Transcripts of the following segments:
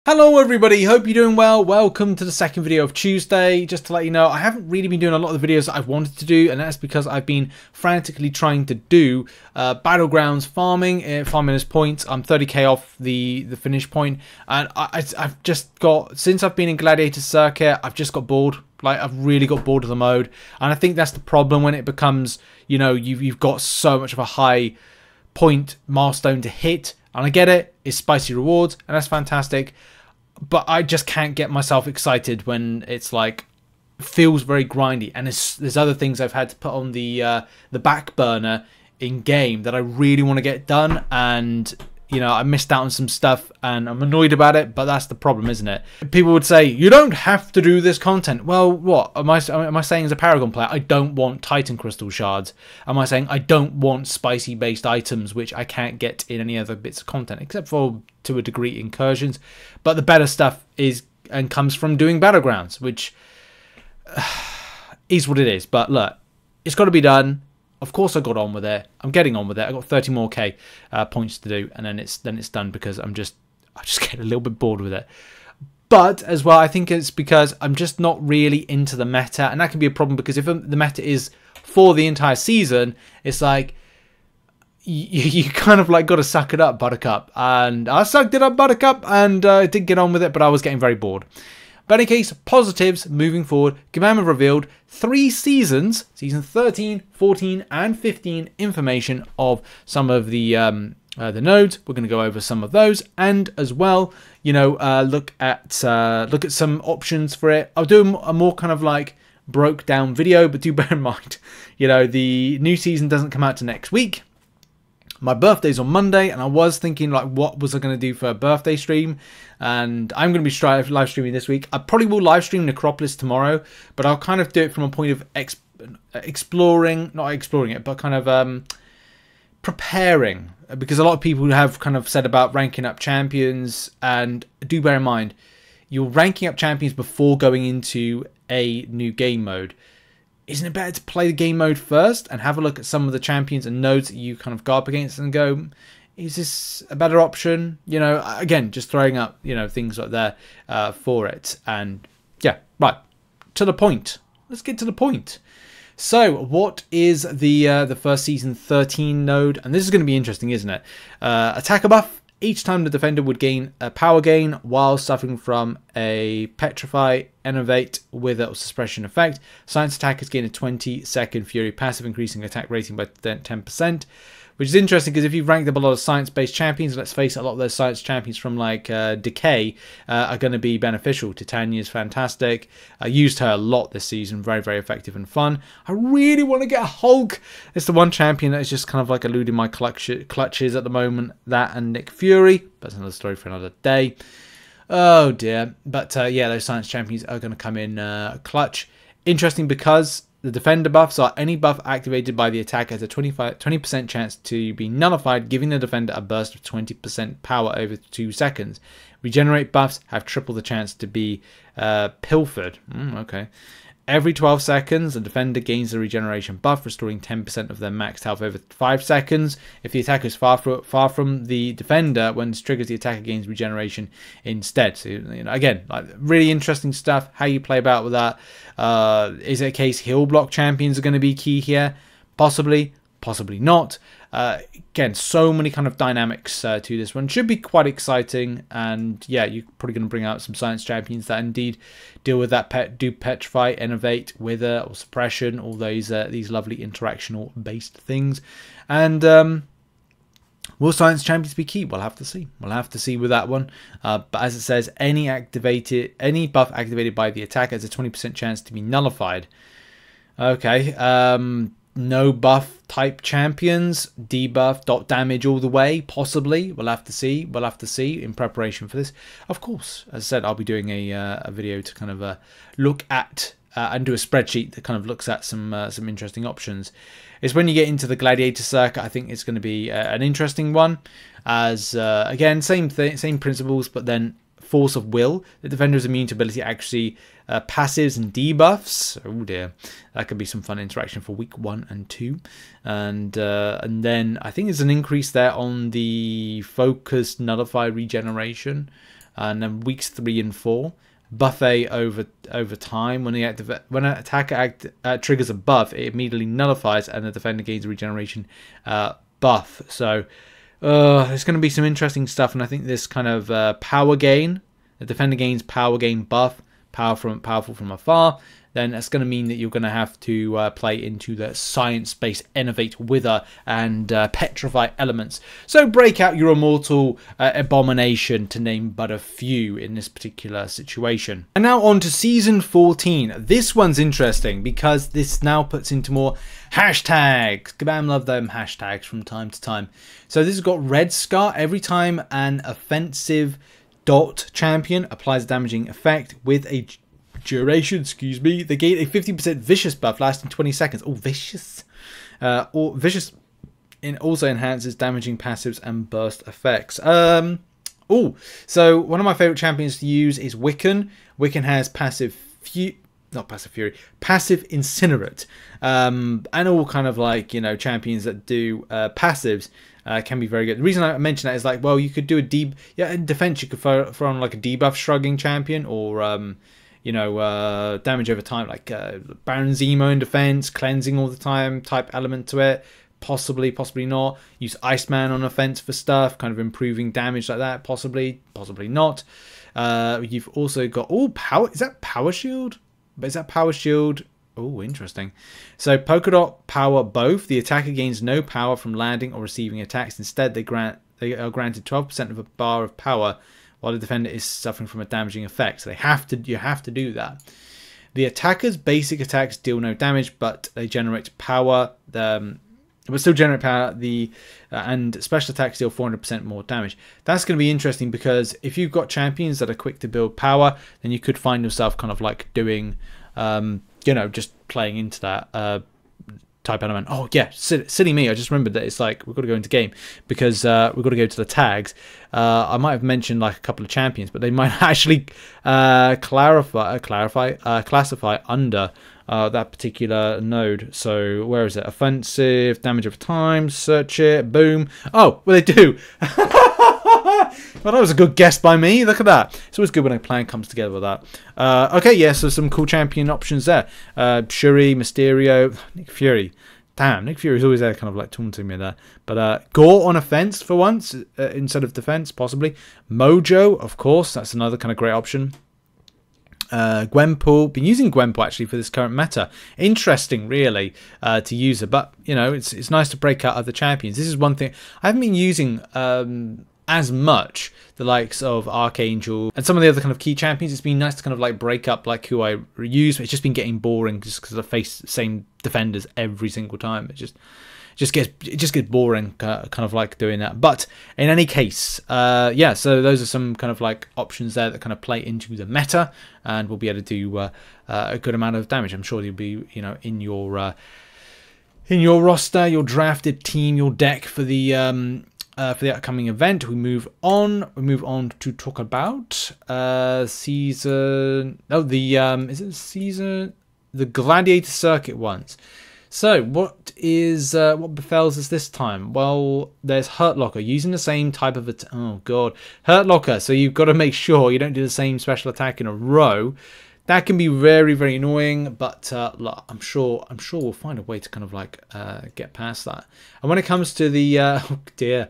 Hello everybody, hope you're doing well. Welcome to the second video of Tuesday. Just to let you know, I haven't really been doing a lot of the videos that I've wanted to do, and that's because I've been frantically trying to do Battlegrounds farming, farming as points. I'm 30k off the finish point, and I've just got, since I've been in Gladiator Circuit, I've just got bored. Like, I've really got bored of the mode, and I think that's the problem when it becomes, you know, you've got so much of a high point milestone to hit. And I get it, it's spicy rewards, and that's fantastic. But I just can't get myself excited when it's like, feels very grindy. And there's other things I've had to put on the back burner in game that I really want to get done. And, you know, I missed out on some stuff and I'm annoyed about it, but that's the problem, isn't it? People would say, you don't have to do this content. Well, what? Am I saying as a Paragon player, I don't want Titan Crystal Shards? Am I saying I don't want spicy-based items, which I can't get in any other bits of content, except for, to a degree, incursions? But the better stuff is and comes from doing Battlegrounds, which is what it is. But look, it's got to be done. Of course I got on with it. I'm getting on with it. I got 30 more K points to do, and then it's done because I just get a little bit bored with it. But as well, I think it's because I'm just not really into the meta, and that can be a problem because if the meta is for the entire season, it's like you kind of like got to suck it up, Buttercup. And I sucked it up, Buttercup, and I did get on with it, but I was getting very bored. But in any case, positives moving forward. Commandment revealed 3 seasons, season 13, 14, and 15, information of some of the nodes. We're going to go over some of those, and as well, you know, look at some options for it. I'll do a more kind of like broke down video, but do bear in mind, you know, the new season doesn't come out to next week. My birthday's on Monday, and I was thinking, like, what was I going to do for a birthday stream? And I'm going to be live streaming this week. I probably will live stream Necropolis tomorrow, but I'll kind of do it from a point of exploring, not exploring it, but kind of preparing. Because a lot of people have kind of said about ranking up champions, and do bear in mind, you're ranking up champions before going into a new game mode. Isn't it better to play the game mode first and have a look at some of the champions and nodes that you kind of go up against and go, is this a better option? You know, again, just throwing up, you know, things like that for it. And yeah, right, to the point. Let's get to the point. So, what is the first season 13 node? And this is going to be interesting, isn't it? Attacker buff. Each time the defender would gain a power gain while suffering from a Petrify, Innovate, Wither, or Suppression effect. Science attackers gain a 20-second Fury passive, increasing attack rating by 10%. Which is interesting because if you've ranked up a lot of science-based champions, let's face it, a lot of those science champions from like Decay are going to be beneficial. Titania is fantastic. I used her a lot this season. Very, very effective and fun. I really want to get a Hulk. It's the one champion that is just kind of like eluding my clutches at the moment. That and Nick Fury. But that's another story for another day. Oh dear. But yeah, those science champions are going to come in clutch. Interesting because the defender buffs are any buff activated by the attacker has a 20% chance to be nullified, giving the defender a burst of 20% power over 2 seconds. Regenerate buffs have triple the chance to be pilfered. Okay. Every 12 seconds, the defender gains a regeneration buff, restoring 10% of their maxed health over 5 seconds. If the attacker is far from the defender, when this triggers, the attacker gains regeneration instead. So, you know, again, like, really interesting stuff. How you play about with that. Is it a case heal block champions are going to be key here? Possibly, possibly not. Again, so many kind of dynamics to this one. Should be quite exciting, and yeah, you're probably going to bring out some science champions that indeed deal with that do Petrify, Innovate, Wither, or Suppression, all those these lovely interactional based things. And will science champions be key? We'll have to see. We'll have to see with that one. But as it says, any buff activated by the attacker has a 20% chance to be nullified. Okay. No buff type champions, debuff, dot damage all the way, possibly. We'll have to see. We'll have to see in preparation for this. Of course, as I said, I'll be doing a video to kind of look at and do a spreadsheet that kind of looks at some interesting options. It's when you get into the Gladiator Circuit, I think it's going to be an interesting one. As again, same principles, but then force of will. The defender is immune to ability actually passives and debuffs. Oh dear, that could be some fun interaction for week 1 and 2. And then I think there's an increase there on the focused nullify regeneration. and then weeks 3 and 4. Buffet over time. When an attacker triggers a buff, it immediately nullifies, and the defender gains a regeneration buff. So there's going to be some interesting stuff, and I think this kind of power gain, the defender gains power gain buff, powerful from afar. Then that's going to mean that you're going to have to play into the science-based Innovate, Wither, and Petrify elements. So break out your Immortal Abomination, to name but a few in this particular situation. And now on to Season 14. This one's interesting because this now puts into more hashtags. Kabam love them hashtags from time to time. So this has got Red Scar. Every time an offensive dot champion applies a damaging effect with a duration, they gain a 50% vicious buff lasting 20 seconds. Oh, vicious. Or vicious also enhances damaging passives and burst effects. So one of my favorite champions to use is Wiccan. Wiccan has passive passive Incinerate. And all kind of like, you know, champions that do passives can be very good. The reason I mention that is like, well, you could do in defense you could throw on like a debuff shrugging champion, or you know, damage over time, like Baron Zemo in defense, cleansing all the time type element to it. Possibly not. Use Iceman on offense for stuff, kind of improving damage like that. Possibly not. You've also got power. Is that Power Shield? But is that Power Shield? Oh, interesting. So Polka Dot Power both. The attacker gains no power from landing or receiving attacks. Instead, they are granted 12% of a bar of power while the defender is suffering from a damaging effect. So you have to do that. The attacker's basic attacks deal no damage, but they generate power. And special attacks deal 400% more damage. That's going to be interesting because if you've got champions that are quick to build power, then you could find yourself kind of like doing, you know, just playing into that type element. Oh yeah, silly me, I just remembered that it's like we've got to go into game because we've got to go to the tags. I might have mentioned like a couple of champions, but they might actually classify under that particular node. So where is it? Offensive, damage over time, search it, boom. Oh, well they do. Well, that was a good guess by me. Look at that. It's always good when a plan comes together with that. Okay, yeah, so some cool champion options there. Shuri, Mysterio, Nick Fury. Damn, Nick Fury's always there kind of like taunting me there. But Gore on offense for once instead of defense, possibly. Mojo, of course. That's another kind of great option. Gwenpool. Been using Gwenpool actually for this current meta. Interesting, really, to use her. But, you know, it's nice to break out other champions. This is one thing. I haven't been using as much the likes of Archangel and some of the other kind of key champions. It's been nice to kind of like break up like who I use. It's just been getting boring just because I face the same defenders every single time. It just gets boring kind of like doing that. But in any case, yeah, so those are some kind of like options there that kind of play into the meta, and we'll be able to do a good amount of damage. I'm sure you'll be, you know, in your roster, your drafted team, your deck for the upcoming event. We move on to talk about season. Oh, is it season? The Gladiator Circuit ones. So what befalls us this time? Well, there's Hurt Locker using the same type of Hurt Locker. So you've got to make sure you don't do the same special attack in a row. That can be very, very annoying, but I'm sure we'll find a way to kind of like get past that. And when it comes to the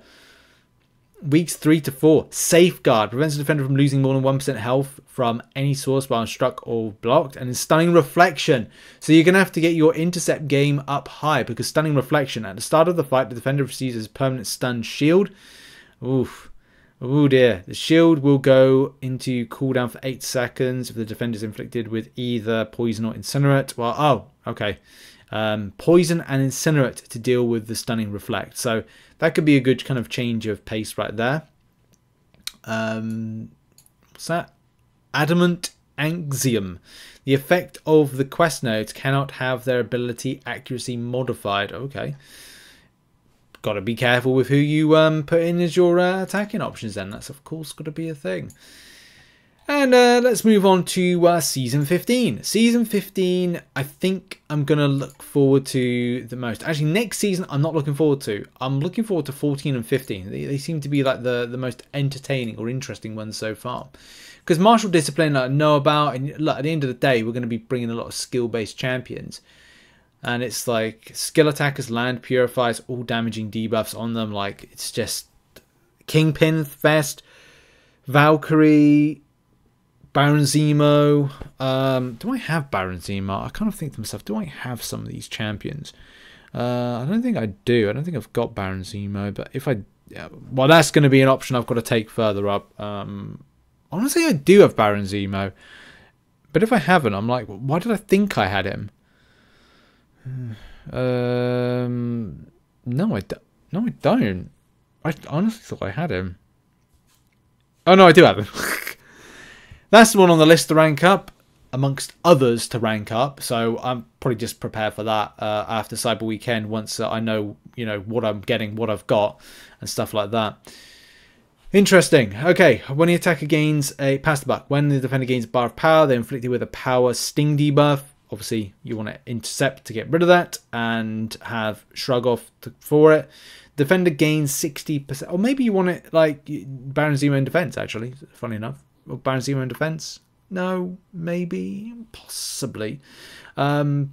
weeks 3 to 4, Safeguard prevents the defender from losing more than 1% health from any source while struck or blocked, and Stunning Reflection. So you're gonna have to get your intercept game up high, because Stunning Reflection at the start of the fight, the defender receives his permanent stun shield. Oof. Oh dear. The shield will go into cooldown for 8 seconds if the defender is inflicted with either poison or incinerate. Well, okay. Poison and incinerate to deal with the stunning reflect. So that could be a good kind of change of pace right there. What's that? Adamant Axiom. The effect of the quest nodes cannot have their ability accuracy modified. Okay. Got to be careful with who you put in as your attacking options then. That's of course got to be a thing. And let's move on to Season 15. Season 15, I think I'm going to look forward to the most. Actually, next season, I'm not looking forward to. I'm looking forward to 14 and 15. They seem to be like the most entertaining or interesting ones so far. Because martial discipline, I know about, and look, at the end of the day, we're going to be bringing a lot of skill-based champions. And it's like skill attackers, land purifiers, all damaging debuffs on them. Like, it's just Kingpin Fest, Valkyrie, Baron Zemo. Do I have Baron Zemo? I kind of think to myself, do I have some of these champions? I don't think I do. I don't think I've got Baron Zemo, but if I... Yeah, well, that's going to be an option I've got to take further up. Honestly, I do have Baron Zemo. But if I haven't, I'm like, why did I think I had him? No, I don't. I honestly thought I had him. Oh, no, I do have him. That's the one on the list to rank up, amongst others to rank up. So I'm probably just prepared for that after Cyber Weekend, once I know, what I'm getting, what I've got, and stuff like that. Interesting. Okay, when the attacker gains a pass the buck, when the defender gains a bar of power, they're inflicted with a power sting debuff. Obviously, you want to intercept to get rid of that and have shrug off for it. Defender gains 60%, or maybe you want it like Baron Zemo in defense. Actually, funny enough. Or Baron Zemo in defense? No, maybe, possibly. The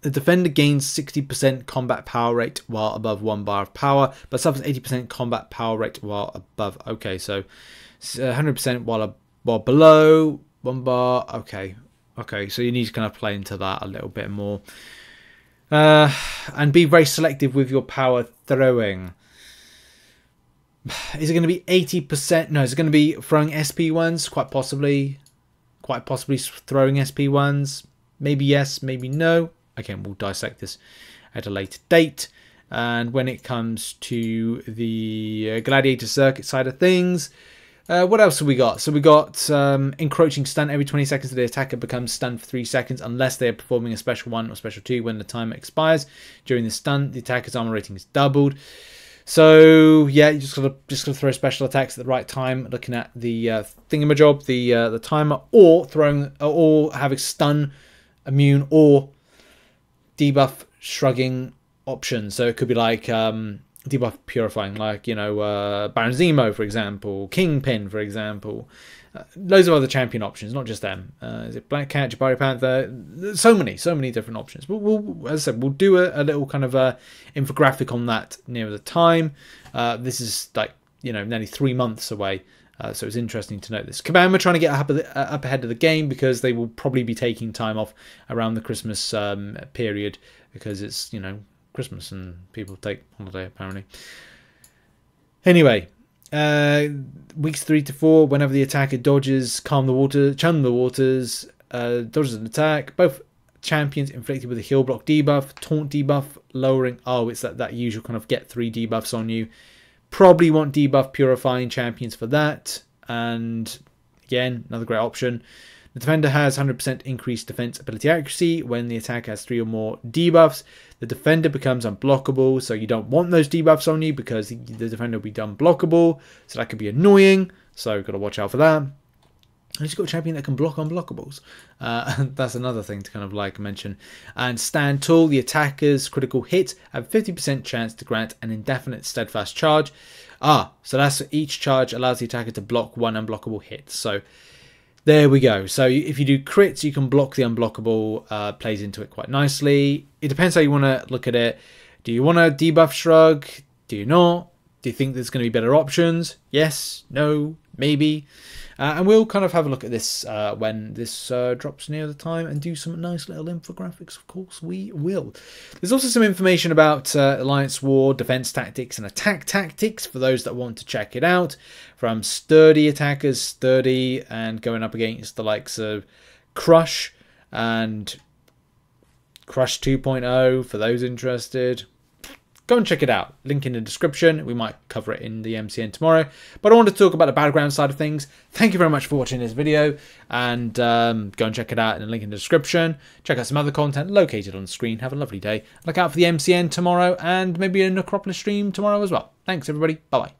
defender gains 60% combat power rate while above 1 bar of power, but suffers 80% combat power rate while above. Okay, so 100% while below 1 bar. Okay, so you need to kind of play into that a little bit more. And be very selective with your power throwing. Is it going to be 80%? No, is it going to be throwing SP1s? Quite possibly throwing SP1s. Maybe yes, maybe no. Again, we'll dissect this at a later date. And when it comes to the Gladiator Circuit side of things, what else have we got? So we got encroaching stun. Every 20 seconds the attacker becomes stunned for 3 seconds unless they are performing a special 1 or special 2 when the timer expires. During the stun, the attacker's armor rating is doubled. So yeah, you just gotta throw special attacks at the right time, looking at the thingamajob, the timer, or having stun, immune, or debuff shrugging options. So it could be like debuff purifying, like Baron Zemo, for example, Kingpin, for example. Loads of other champion options, not just them. Is it Black Cat, Jabari Panther? So many different options. But as I said, we'll do a little kind of infographic on that near the time. This is like nearly 3 months away, so it's interesting to note this. Kabam are trying to get up ahead of the game because they will probably be taking time off around the Christmas period because it's Christmas and people take holiday apparently. Anyway. Weeks 3 to 4, whenever the attacker dodges, chum the waters, dodges an attack. Both champions inflicted with a heal block debuff, taunt debuff, lowering. Oh, it's that usual kind of get 3 debuffs on you. Probably want debuff purifying champions for that. And again, another great option. The defender has 100% increased defense ability accuracy. When the attacker has 3 or more debuffs, the defender becomes unblockable. So you don't want those debuffs on you because the defender will be unblockable. So that could be annoying. So you've got to watch out for that. And you've got a champion that can block unblockables. That's another thing to kind of like mention. And stand tall, the attacker's critical hit have 50% chance to grant an indefinite steadfast charge. So that's each charge allows the attacker to block 1 unblockable hit. So there we go. So if you do crits, you can block the unblockable, plays into it quite nicely. It depends how you want to look at it. Do you want to debuff shrug? Do you not? Do you think there's going to be better options? Yes, no, maybe. And we'll kind of have a look at this when this drops near the time and do some nice little infographics. Of course, we will. There's also some information about Alliance War, defense tactics, and attack tactics for those that want to check it out. From sturdy attackers, sturdy, and going up against the likes of Crush and Crush 2.0 for those interested. Go and check it out. Link in the description. We might cover it in the MCN tomorrow. But I want to talk about the Battlegrounds side of things. Thank you very much for watching this video. And go and check it out in the link in the description. Check out some other content located on the screen. Have a lovely day. Look out for the MCN tomorrow and maybe a Necropolis stream tomorrow as well. Thanks, everybody. Bye-bye.